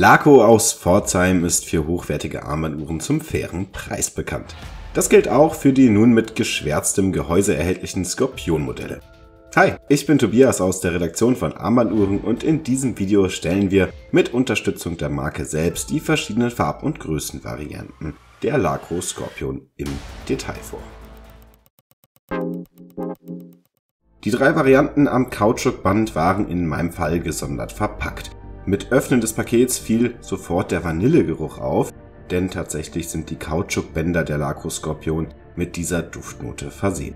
Laco aus Pforzheim ist für hochwertige Armbanduhren zum fairen Preis bekannt. Das gilt auch für die nun mit geschwärztem Gehäuse erhältlichen Skorpion-Modelle. Hi, ich bin Tobias aus der Redaktion von Armbanduhren und in diesem Video stellen wir mit Unterstützung der Marke selbst die verschiedenen Farb- und Größenvarianten der Laco Skorpion im Detail vor. Die 3 Varianten am Kautschukband waren in meinem Fall gesondert verpackt. Mit Öffnen des Pakets fiel sofort der Vanillegeruch auf, denn tatsächlich sind die Kautschukbänder der Laco Skorpion mit dieser Duftnote versehen.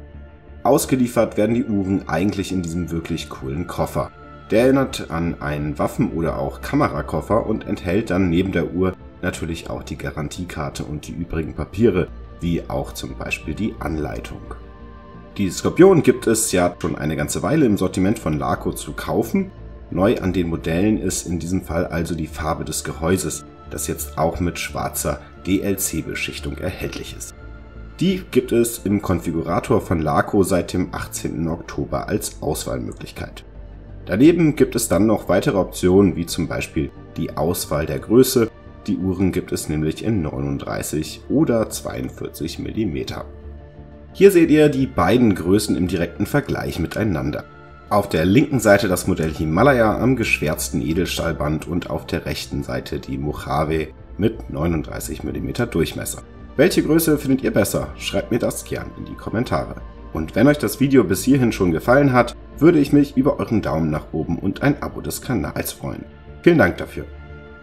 Ausgeliefert werden die Uhren eigentlich in diesem wirklich coolen Koffer. Der erinnert an einen Waffen- oder auch Kamerakoffer und enthält dann neben der Uhr natürlich auch die Garantiekarte und die übrigen Papiere, wie auch zum Beispiel die Anleitung. Die Skorpion gibt es ja schon eine ganze Weile im Sortiment von Laco zu kaufen. Neu an den Modellen ist in diesem Fall also die Farbe des Gehäuses, das jetzt auch mit schwarzer DLC-Beschichtung erhältlich ist. Die gibt es im Konfigurator von Laco seit dem 18. Oktober als Auswahlmöglichkeit. Daneben gibt es dann noch weitere Optionen, wie zum Beispiel die Auswahl der Größe. Die Uhren gibt es nämlich in 39 oder 42 mm. Hier seht ihr die beiden Größen im direkten Vergleich miteinander. Auf der linken Seite das Modell Himalaya am geschwärzten Edelstahlband und auf der rechten Seite die Mojave mit 39 mm Durchmesser. Welche Größe findet ihr besser? Schreibt mir das gern in die Kommentare. Und wenn euch das Video bis hierhin schon gefallen hat, würde ich mich über euren Daumen nach oben und ein Abo des Kanals freuen. Vielen Dank dafür.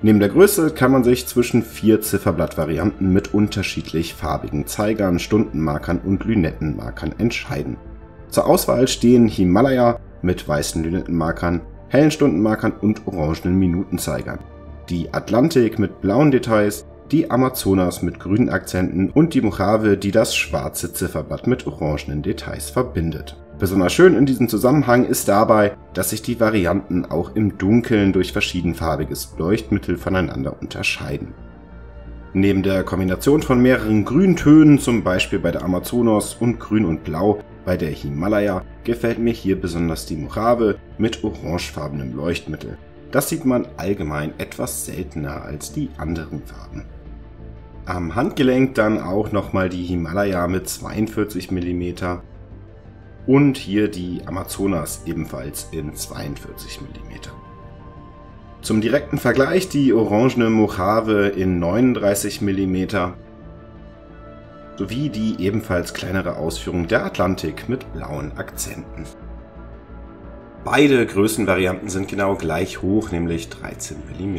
Neben der Größe kann man sich zwischen 4 Zifferblattvarianten mit unterschiedlich farbigen Zeigern, Stundenmarkern und Lünettenmarkern entscheiden. Zur Auswahl stehen Himalaya mit weißen Lünettenmarkern, hellen Stundenmarkern und orangenen Minutenzeigern, die Atlantik mit blauen Details, die Amazonas mit grünen Akzenten und die Mojave, die das schwarze Zifferblatt mit orangenen Details verbindet. Besonders schön in diesem Zusammenhang ist dabei, dass sich die Varianten auch im Dunkeln durch verschiedenfarbiges Leuchtmittel voneinander unterscheiden. Neben der Kombination von mehreren Grüntönen, zum Beispiel bei der Amazonas und Grün und Blau bei der Himalaya, gefällt mir hier besonders die Mojave mit orangefarbenem Leuchtmittel. Das sieht man allgemein etwas seltener als die anderen Farben. Am Handgelenk dann auch nochmal die Himalaya mit 42 mm und hier die Amazonas ebenfalls in 42 mm. Zum direkten Vergleich die orangene Mojave in 39 mm sowie die ebenfalls kleinere Ausführung der Atlantik mit blauen Akzenten. Beide Größenvarianten sind genau gleich hoch, nämlich 13 mm.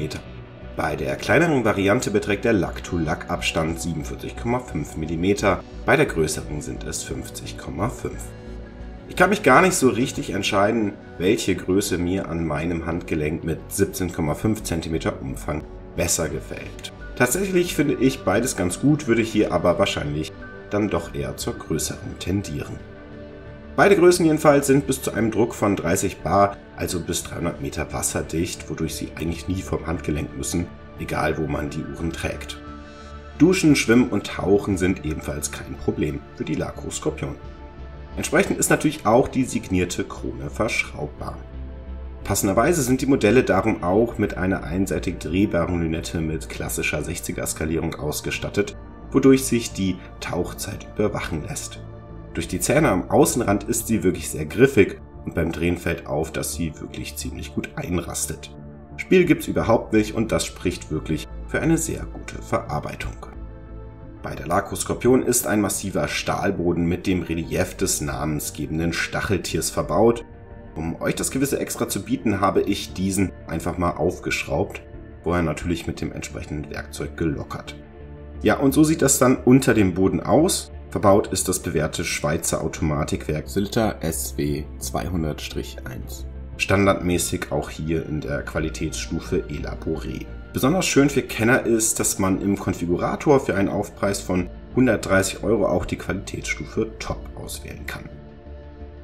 Bei der kleineren Variante beträgt der Lack-to-Lack-Abstand 47,5 mm, bei der größeren sind es 50,5. Ich kann mich gar nicht so richtig entscheiden, welche Größe mir an meinem Handgelenk mit 17,5 cm Umfang besser gefällt. Tatsächlich finde ich beides ganz gut, würde hier aber wahrscheinlich dann doch eher zur größeren tendieren. Beide Größen jedenfalls sind bis zu einem Druck von 30 bar, also bis 300 Meter wasserdicht, wodurch sie eigentlich nie vom Handgelenk müssen, egal wo man die Uhren trägt. Duschen, Schwimmen und Tauchen sind ebenfalls kein Problem für die Laco Skorpion. Entsprechend ist natürlich auch die signierte Krone verschraubbar. Passenderweise sind die Modelle darum auch mit einer einseitig drehbaren Lünette mit klassischer 60er Skalierung ausgestattet, wodurch sich die Tauchzeit überwachen lässt. Durch die Zähne am Außenrand ist sie wirklich sehr griffig und beim Drehen fällt auf, dass sie wirklich ziemlich gut einrastet. Spiel gibt's überhaupt nicht und das spricht wirklich für eine sehr gute Verarbeitung. Bei der Laco Skorpion ist ein massiver Stahlboden mit dem Relief des namensgebenden Stacheltiers verbaut. Um euch das gewisse Extra zu bieten, habe ich diesen einfach mal aufgeschraubt, vorher natürlich mit dem entsprechenden Werkzeug gelockert. Ja, und so sieht das dann unter dem Boden aus. Verbaut ist das bewährte Schweizer Automatikwerk Silter SW 200-1. Standardmäßig auch hier in der Qualitätsstufe Elaboré. Besonders schön für Kenner ist, dass man im Konfigurator für einen Aufpreis von 130 € auch die Qualitätsstufe Top auswählen kann.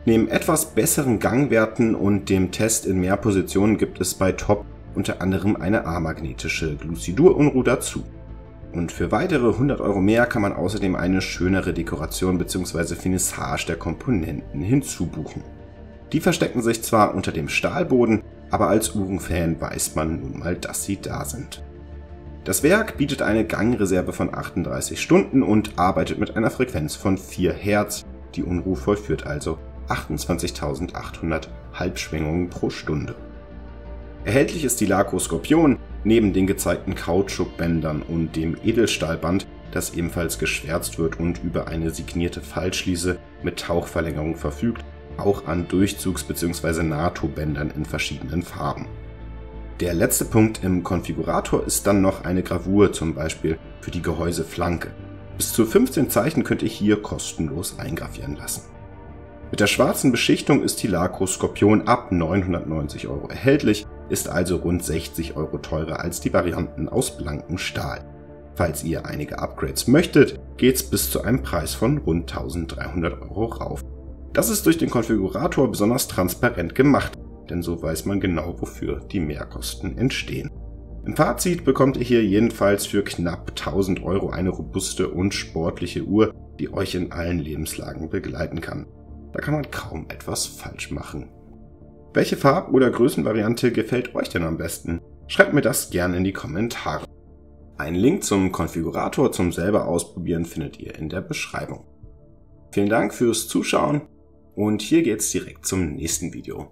Neben etwas besseren Gangwerten und dem Test in mehr Positionen gibt es bei Top unter anderem eine amagnetische Glucidur-Unruh dazu. Und für weitere 100 € mehr kann man außerdem eine schönere Dekoration bzw. Finissage der Komponenten hinzubuchen. Die verstecken sich zwar unter dem Stahlboden, aber als Uhrenfan weiß man nun mal, dass sie da sind. Das Werk bietet eine Gangreserve von 38 Stunden und arbeitet mit einer Frequenz von 4 Hertz. Die Unruh vollführt also 28.800 Halbschwingungen pro Stunde. Erhältlich ist die Laco Skorpion neben den gezeigten Kautschukbändern und dem Edelstahlband, das ebenfalls geschwärzt wird und über eine signierte Fallschließe mit Tauchverlängerung verfügt, auch an Durchzugs- bzw. NATO-Bändern in verschiedenen Farben. Der letzte Punkt im Konfigurator ist dann noch eine Gravur, zum Beispiel für die Gehäuseflanke. Bis zu 15 Zeichen könnt ihr hier kostenlos eingravieren lassen. Mit der schwarzen Beschichtung ist die Laco Skorpion ab 990 € erhältlich, ist also rund 60 € teurer als die Varianten aus blankem Stahl. Falls ihr einige Upgrades möchtet, geht's bis zu einem Preis von rund 1.300 € rauf. Das ist durch den Konfigurator besonders transparent gemacht, denn so weiß man genau, wofür die Mehrkosten entstehen. Im Fazit bekommt ihr hier jedenfalls für knapp 1.000 € eine robuste und sportliche Uhr, die euch in allen Lebenslagen begleiten kann. Da kann man kaum etwas falsch machen. Welche Farb- oder Größenvariante gefällt euch denn am besten? Schreibt mir das gerne in die Kommentare. Einen Link zum Konfigurator zum selber ausprobieren findet ihr in der Beschreibung. Vielen Dank fürs Zuschauen und hier geht's direkt zum nächsten Video.